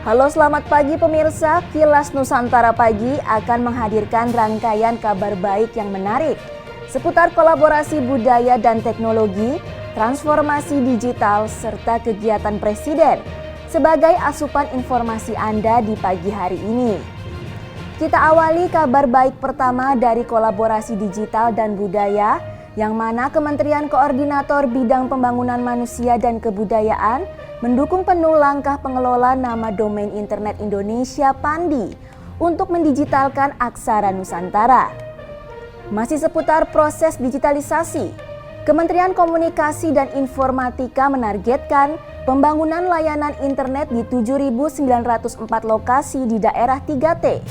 Halo, selamat pagi pemirsa. Kilas Nusantara Pagi akan menghadirkan rangkaian kabar baik yang menarik seputar kolaborasi budaya dan teknologi, transformasi digital, serta kegiatan Presiden sebagai asupan informasi Anda di pagi hari ini. Kita awali kabar baik pertama dari kolaborasi digital dan budaya, yang mana Kementerian Koordinator Bidang Pembangunan Manusia dan Kebudayaan mendukung penuh langkah pengelola nama domain internet Indonesia Pandi untuk mendigitalkan aksara Nusantara. Masih seputar proses digitalisasi, Kementerian Komunikasi dan Informatika menargetkan pembangunan layanan internet di 7.904 lokasi di daerah 3T.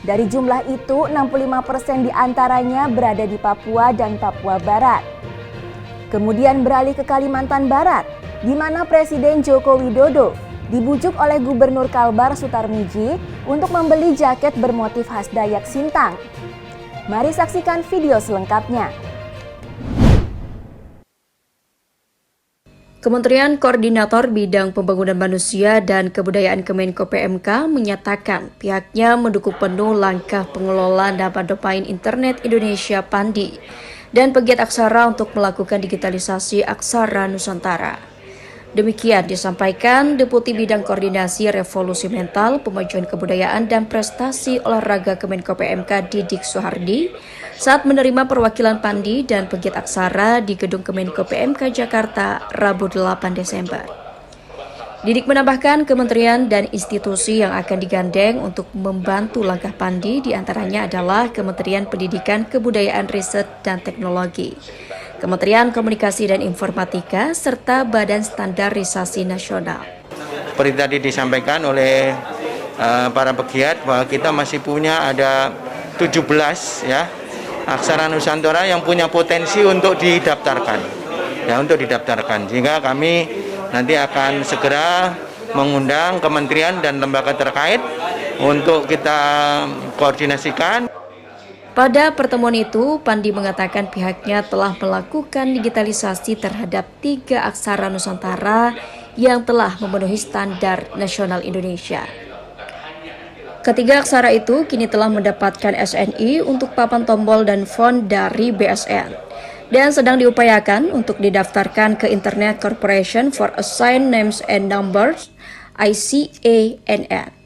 Dari jumlah itu, 65% diantaranya berada di Papua dan Papua Barat. Kemudian beralih ke Kalimantan Barat, di mana Presiden Joko Widodo dibujuk oleh Gubernur Kalbar Sutarmiji untuk membeli jaket bermotif khas Dayak Sintang. Mari saksikan video selengkapnya. Kementerian Koordinator Bidang Pembangunan Manusia dan Kebudayaan Kemenko PMK menyatakan pihaknya mendukung penuh langkah pengelola nama domain internet Indonesia Pandi dan pegiat aksara untuk melakukan digitalisasi aksara Nusantara. Demikian disampaikan Deputi Bidang Koordinasi Revolusi Mental, Pemajuan Kebudayaan dan Prestasi Olahraga Kemenko PMK Didik Soehardi saat menerima perwakilan Pandi dan pegiat aksara di Gedung Kemenko PMK Jakarta Rabu 8 Desember. Didik menambahkan kementerian dan institusi yang akan digandeng untuk membantu langkah Pandi diantaranya adalah Kementerian Pendidikan, Kebudayaan, Riset, dan Teknologi, Kementerian Komunikasi dan Informatika, serta Badan Standarisasi Nasional. Seperti tadi disampaikan oleh para pegiat bahwa kita masih punya ada 17 ya aksara Nusantara yang punya potensi untuk didaftarkan. Sehingga kami nanti akan segera mengundang kementerian dan lembaga terkait untuk kita koordinasikan. Pada pertemuan itu, Pandi mengatakan pihaknya telah melakukan digitalisasi terhadap 3 aksara Nusantara yang telah memenuhi standar nasional Indonesia. Ketiga aksara itu kini telah mendapatkan SNI untuk papan tombol dan font dari BSN dan sedang diupayakan untuk didaftarkan ke Internet Corporation for Assigned Names and Numbers (ICANN).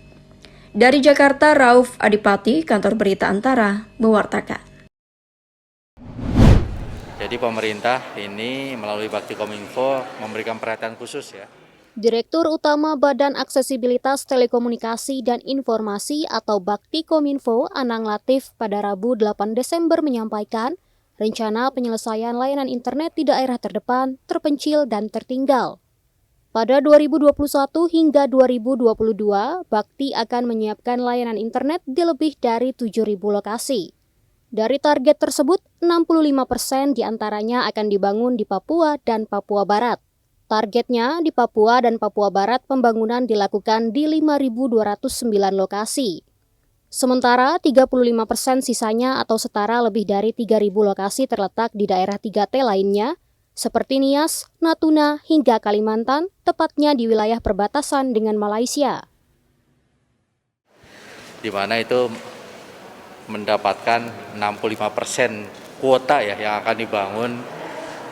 Dari Jakarta, Rauf Adipati, Kantor Berita Antara, mewartakan. Jadi pemerintah ini melalui Bakti Kominfo memberikan perhatian khusus ya. Direktur Utama Badan Aksesibilitas Telekomunikasi dan Informasi atau Bakti Kominfo, Anang Latif, pada Rabu 8 Desember menyampaikan rencana penyelesaian layanan internet di daerah terdepan, terpencil, dan tertinggal. Pada 2021 hingga 2022, Bakti akan menyiapkan layanan internet di lebih dari 7.000 lokasi. Dari target tersebut, 65% diantaranya akan dibangun di Papua dan Papua Barat. Targetnya di Papua dan Papua Barat pembangunan dilakukan di 5.209 lokasi. Sementara 35% sisanya atau setara lebih dari 3.000 lokasi terletak di daerah 3T lainnya, seperti Nias, Natuna, hingga Kalimantan, tepatnya di wilayah perbatasan dengan Malaysia. Di mana itu mendapatkan 65% kuota ya yang akan dibangun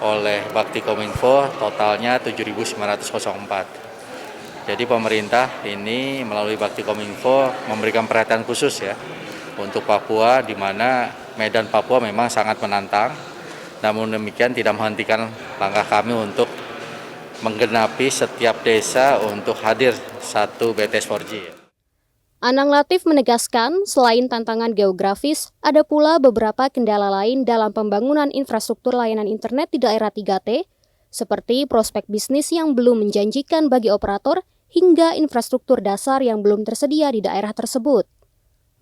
oleh Bakti Kominfo, totalnya 7.904. Jadi pemerintah ini melalui Bakti Kominfo memberikan perhatian khusus ya untuk Papua, di mana medan Papua memang sangat menantang. Namun demikian tidak menghentikan langkah kami untuk menggenapi setiap desa untuk hadir satu BTS 4G. Anang Latif menegaskan, selain tantangan geografis, ada pula beberapa kendala lain dalam pembangunan infrastruktur layanan internet di daerah 3T, seperti prospek bisnis yang belum menjanjikan bagi operator, hingga infrastruktur dasar yang belum tersedia di daerah tersebut.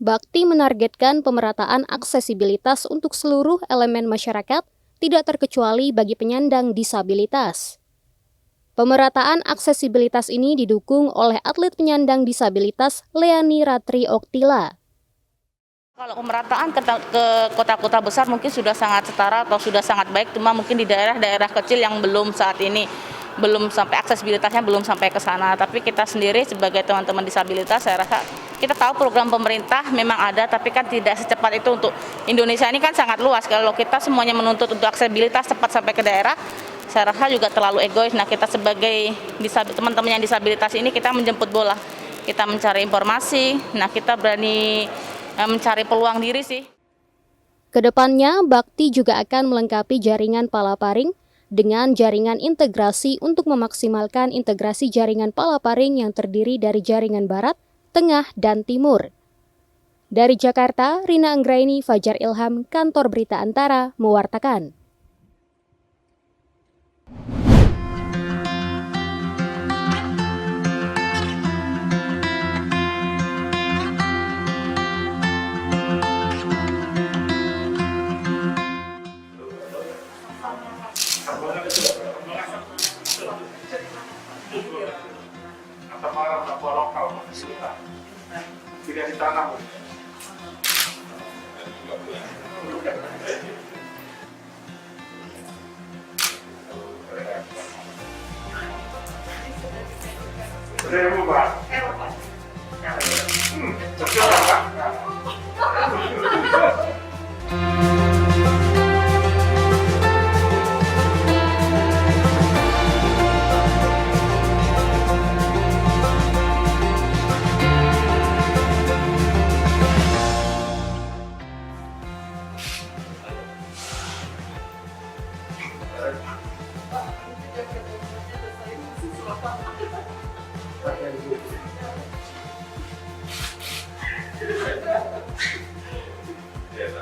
Bakti menargetkan pemerataan aksesibilitas untuk seluruh elemen masyarakat, tidak terkecuali bagi penyandang disabilitas. Pemerataan aksesibilitas ini didukung oleh atlet penyandang disabilitas Leani Ratri Oktila. Kalau pemerataan ke kota-kota besar mungkin sudah sangat setara atau sudah sangat baik, cuma mungkin di daerah-daerah kecil yang belum saat ini. belum sampai aksesibilitasnya belum sampai ke sana. Tapi kita sendiri sebagai teman-teman disabilitas, saya rasa kita tahu program pemerintah memang ada, tapi kan tidak secepat itu untuk Indonesia ini kan sangat luas. Kalau kita semuanya menuntut untuk aksesibilitas cepat sampai ke daerah, saya rasa juga terlalu egois. Nah, kita sebagai teman-teman yang disabilitas ini kita menjemput bola, kita mencari informasi. Nah, kita berani mencari peluang diri sih. Kedepannya, Bakti juga akan melengkapi jaringan Palaparing dengan jaringan integrasi untuk memaksimalkan integrasi jaringan Palaparing yang terdiri dari jaringan Barat, Tengah, dan Timur. Dari Jakarta, Rina Anggraini, Fajar Ilham, Kantor Berita Antara, mewartakan. Tidak ditanam. Sudah Pak. Betul Pak.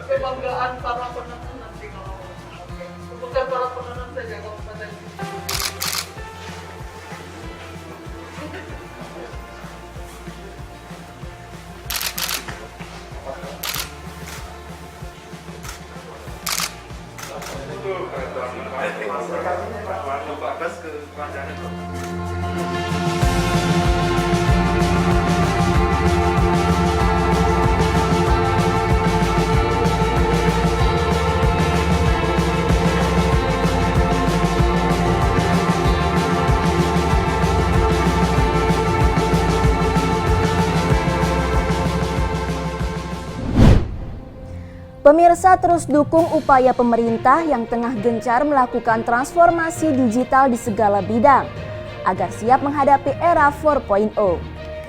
Kebanggaan para penonton nanti kalau bukan para penonton saja kabupaten. Pemirsa, terus dukung upaya pemerintah yang tengah gencar melakukan transformasi digital di segala bidang agar siap menghadapi era 4.0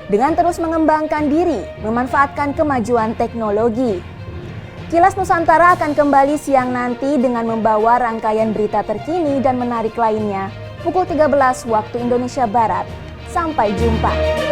dengan terus mengembangkan diri, memanfaatkan kemajuan teknologi. Kilas Nusantara akan kembali siang nanti dengan membawa rangkaian berita terkini dan menarik lainnya pukul 13 waktu Indonesia Barat. Sampai jumpa.